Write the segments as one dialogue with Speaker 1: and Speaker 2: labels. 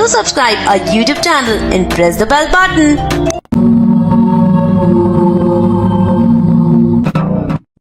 Speaker 1: Do subscribe our YouTube channel and press the bell button.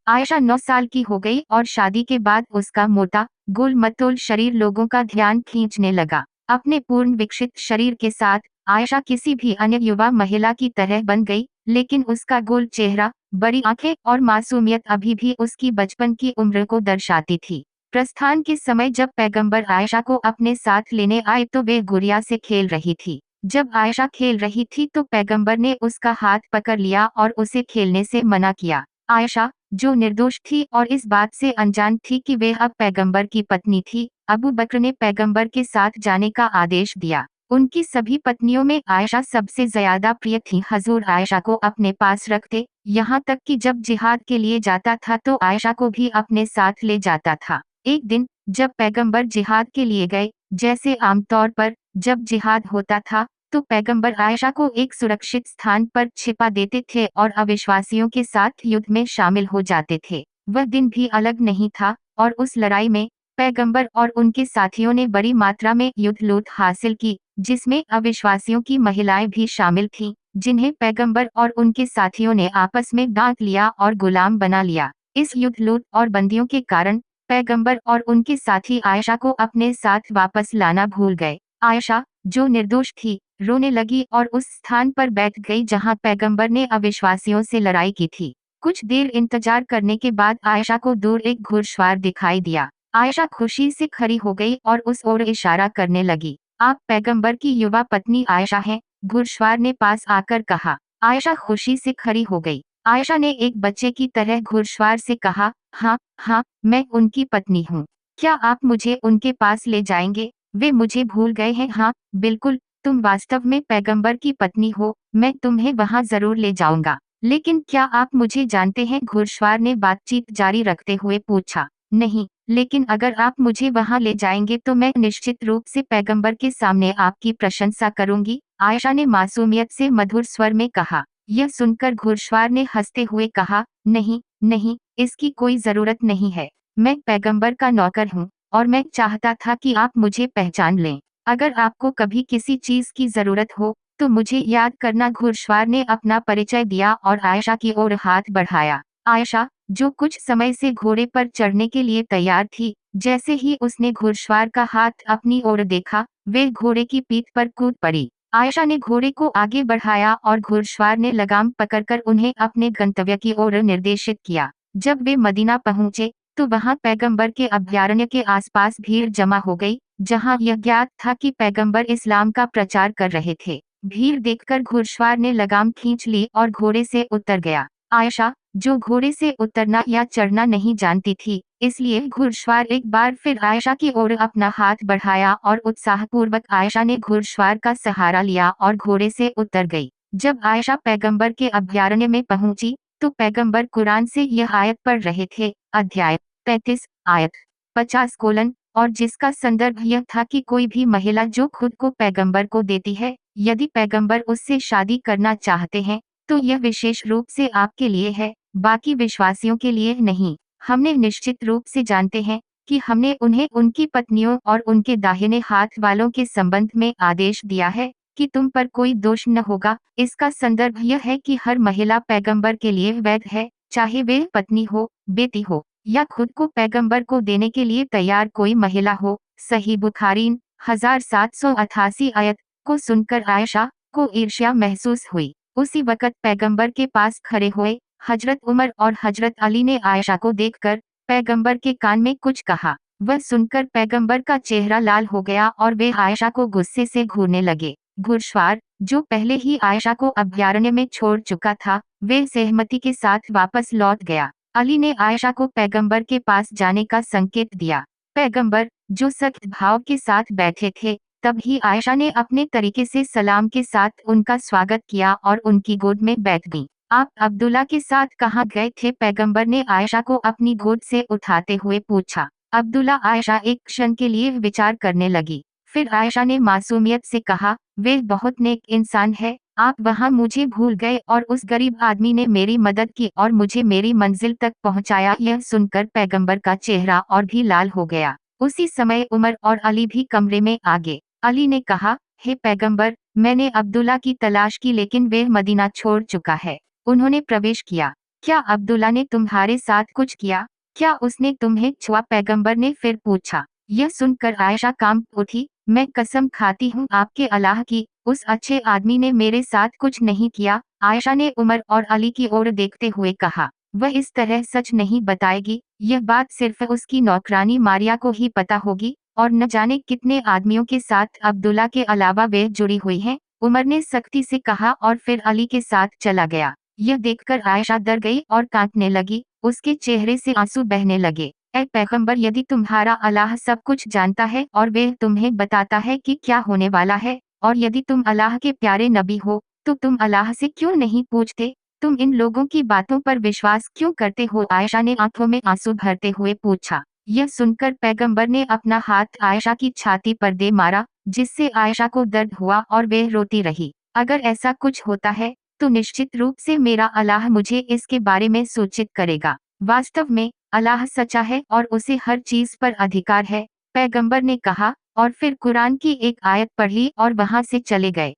Speaker 2: Ayesha 9 साल की हो गई और शादी के बाद उसका मोटा गोल मटोल शरीर लोगों का ध्यान खींचने लगा। अपने पूर्ण विकसित शरीर के साथ आयशा किसी भी अन्य युवा महिला की तरह बन गई, लेकिन उसका गोल चेहरा, बड़ी आंखें और मासूमियत अभी भी उसकी बचपन की उम्र को दर्शाती थी। प्रस्थान के समय जब पैगंबर आयशा को अपने साथ लेने आए तो वे गुड़िया से खेल रही थी। जब आयशा खेल रही थी तो पैगंबर ने उसका हाथ पकड़ लिया और उसे खेलने से मना किया। आयशा, जो निर्दोष थी और इस बात से अनजान थी कि वे अब पैगंबर की पत्नी थी, अबू बकर ने पैगंबर के साथ जाने का आदेश दिया। उनकी सभी पत्नियों में आयशा सबसे ज्यादा प्रिय थी। हजूर आयशा को अपने पास रखते, यहाँ तक कि जब जिहाद के लिए जाता था तो आयशा को भी अपने साथ ले जाता था। एक दिन जब पैगंबर जिहाद के लिए गए, जैसे आमतौर पर जब जिहाद होता था तो पैगंबर आयशा को एक सुरक्षित स्थान पर छिपा देते थे और अविश्वासियों के साथ युद्ध में शामिल हो जाते थे। वह दिन भी अलग नहीं था और उस लड़ाई में पैगंबर और उनके साथियों ने बड़ी मात्रा में युद्ध लूट हासिल की, जिसमें अविश्वासियों की महिलाएं भी शामिल थीं, जिन्हें पैगंबर और उनके साथियों ने आपस में बांट लिया और गुलाम बना लिया। इस युद्ध लूट और बंदियों के कारण पैगंबर और उनके साथी आयशा को अपने साथ वापस लाना भूल गए। आयशा, जो निर्दोष थी, रोने लगी और उस स्थान पर बैठ गई जहां पैगंबर ने अविश्वासियों से लड़ाई की थी। कुछ देर इंतजार करने के बाद आयशा को दूर एक घुड़सवार दिखाई दिया। आयशा खुशी से खड़ी हो गई और उस ओर इशारा करने लगी। आप पैगंबर की युवा पत्नी आयशा हैं, घुड़सवार ने पास आकर कहा। आयशा खुशी से खड़ी हो गई। आयशा ने एक बच्चे की तरह घुड़सवार से कहा, हाँ हाँ, मैं उनकी पत्नी हूँ। क्या आप मुझे उनके पास ले जाएंगे? वे मुझे भूल गए हैं। हाँ बिल्कुल, तुम वास्तव में पैगंबर की पत्नी हो, मैं तुम्हें वहां जरूर ले जाऊंगा। लेकिन क्या आप मुझे जानते हैं? घुड़सवार ने बातचीत जारी रखते हुए पूछा। नहीं, लेकिन अगर आप मुझे वहां ले जाएंगे तो मैं निश्चित रूप से पैगंबर के सामने आपकी प्रशंसा करूंगी, आयशा ने मासूमियत से मधुर स्वर में कहा। यह सुनकर घुड़सवार ने हंसते हुए कहा, नहीं नहीं, इसकी कोई जरूरत नहीं है। मैं पैगंबर का नौकर हूँ और मैं चाहता था कि आप मुझे पहचान लें। अगर आपको कभी किसी चीज की जरूरत हो तो मुझे याद करना। घुड़सवार ने अपना परिचय दिया और आयशा की ओर हाथ बढ़ाया। आयशा, जो कुछ समय से घोड़े पर चढ़ने के लिए तैयार थी, जैसे ही उसने घुड़सवार का हाथ अपनी ओर देखा, वे घोड़े की पीठ पर कूद पड़ी। आयशा ने घोड़े को आगे बढ़ाया और घुड़सवार ने लगाम पकड़कर उन्हें अपने गंतव्य की ओर निर्देशित किया। जब वे मदीना पहुंचे तो वहां पैगंबर के अभयारण्य के आसपास भीड़ जमा हो गई, जहां यह ज्ञात था कि पैगंबर इस्लाम का प्रचार कर रहे थे। भीड़ देखकर घुड़सवार ने लगाम खींच ली और घोड़े से उतर गया। आयशा, जो घोड़े से उतरना या चढ़ना नहीं जानती थी, इसलिए घुड़सवार एक बार फिर आयशा की ओर अपना हाथ बढ़ाया और उत्साहपूर्वक आयशा ने घुड़सवार का सहारा लिया और घोड़े से उतर गई। जब आयशा पैगंबर के अभयारण्य में पहुंची तो पैगंबर कुरान से यह आयत पढ़ रहे थे, अध्याय 35, आयत 50:, और जिसका संदर्भ यह था कि कोई भी महिला जो खुद को पैगंबर को देती है, यदि पैगंबर उससे शादी करना चाहते हैं तो यह विशेष रूप से आपके लिए है, बाकी विश्वासियों के लिए नहीं। हमने निश्चित रूप से जानते हैं कि हमने उन्हें उनकी पत्नियों और उनके दाहिने हाथ वालों के संबंध में आदेश दिया है कि तुम पर कोई दोष न होगा। इसका संदर्भ यह है कि हर महिला पैगंबर के लिए वैध है, चाहे वे पत्नी हो, बेटी हो या खुद को पैगंबर को देने के लिए तैयार कोई महिला हो। सही बुखारीन 1788 आयत को सुनकर आयशा को ईर्ष्या महसूस हुई। उसी वक्त पैगंबर के पास खड़े हुए हजरत उमर और हजरत अली ने आयशा को देखकर पैगंबर के कान में कुछ कहा। वह सुनकर पैगंबर का चेहरा लाल हो गया और वे आयशा को गुस्से से घूरने लगे। घुड़सवार, जो पहले ही आयशा को अभयारण्य में छोड़ चुका था, वे सहमति के साथ वापस लौट गया। अली ने आयशा को पैगंबर के पास जाने का संकेत दिया। पैगंबर, जो सख्त भाव के साथ बैठे थे, तभी आयशा ने अपने तरीके से सलाम के साथ उनका स्वागत किया और उनकी गोद में बैठ गईं। आप अब्दुल्ला के साथ कहाँ गए थे? पैगंबर ने आयशा को अपनी गोद से उठाते हुए पूछा। अब्दुल्ला, आयशा एक क्षण के लिए विचार करने लगी। फिर आयशा ने मासूमियत से कहा, वे बहुत नेक इंसान है। आप वहाँ मुझे भूल गए और उस गरीब आदमी ने मेरी मदद की और मुझे मेरी मंजिल तक पहुँचाया। यह सुनकर पैगंबर का चेहरा और भी लाल हो गया। उसी समय उमर और अली भी कमरे में आ गए। अली ने कहा, हे पैगंबर, मैंने अब्दुल्ला की तलाश की लेकिन वह मदीना छोड़ चुका है। उन्होंने प्रवेश किया। क्या अब्दुल्ला ने तुम्हारे साथ कुछ किया? क्या उसने तुम्हें छुआ? पैगंबर ने फिर पूछा। यह सुनकर आयशा कांप उठी। मैं कसम खाती हूँ आपके अल्लाह की, उस अच्छे आदमी ने मेरे साथ कुछ नहीं किया। आयशा ने उमर और अली की ओर देखते हुए कहा, वह इस तरह सच नहीं बताएगी। यह बात सिर्फ उसकी नौकरानी मारिया को ही पता होगी और न जाने कितने आदमियों के साथ अब्दुल्ला के अलावा वे जुड़ी हुई हैं। उमर ने सख्ती से कहा और फिर अली के साथ चला गया। यह देखकर आयशा डर गई और कांपने लगी। उसके चेहरे से आंसू बहने लगे। ऐ पैगंबर, यदि तुम्हारा अल्लाह सब कुछ जानता है और वह तुम्हें बताता है कि क्या होने वाला है, और यदि तुम अल्लाह के प्यारे नबी हो, तो तुम अल्लाह से क्यों नहीं पूछते? तुम इन लोगों की बातों पर विश्वास क्यों करते हो? आयशा ने आंखों में आंसू भरते हुए पूछा। यह सुनकर पैगंबर ने अपना हाथ आयशा की छाती पर दे मारा, जिससे आयशा को दर्द हुआ और वह रोती रही। अगर ऐसा कुछ होता है तो निश्चित रूप से मेरा अल्लाह मुझे इसके बारे में सूचित करेगा। वास्तव में अल्लाह सच्चा है और उसे हर चीज पर अधिकार है, पैगंबर ने कहा और फिर कुरान की एक आयत पढ़ी और वहां से चले गए।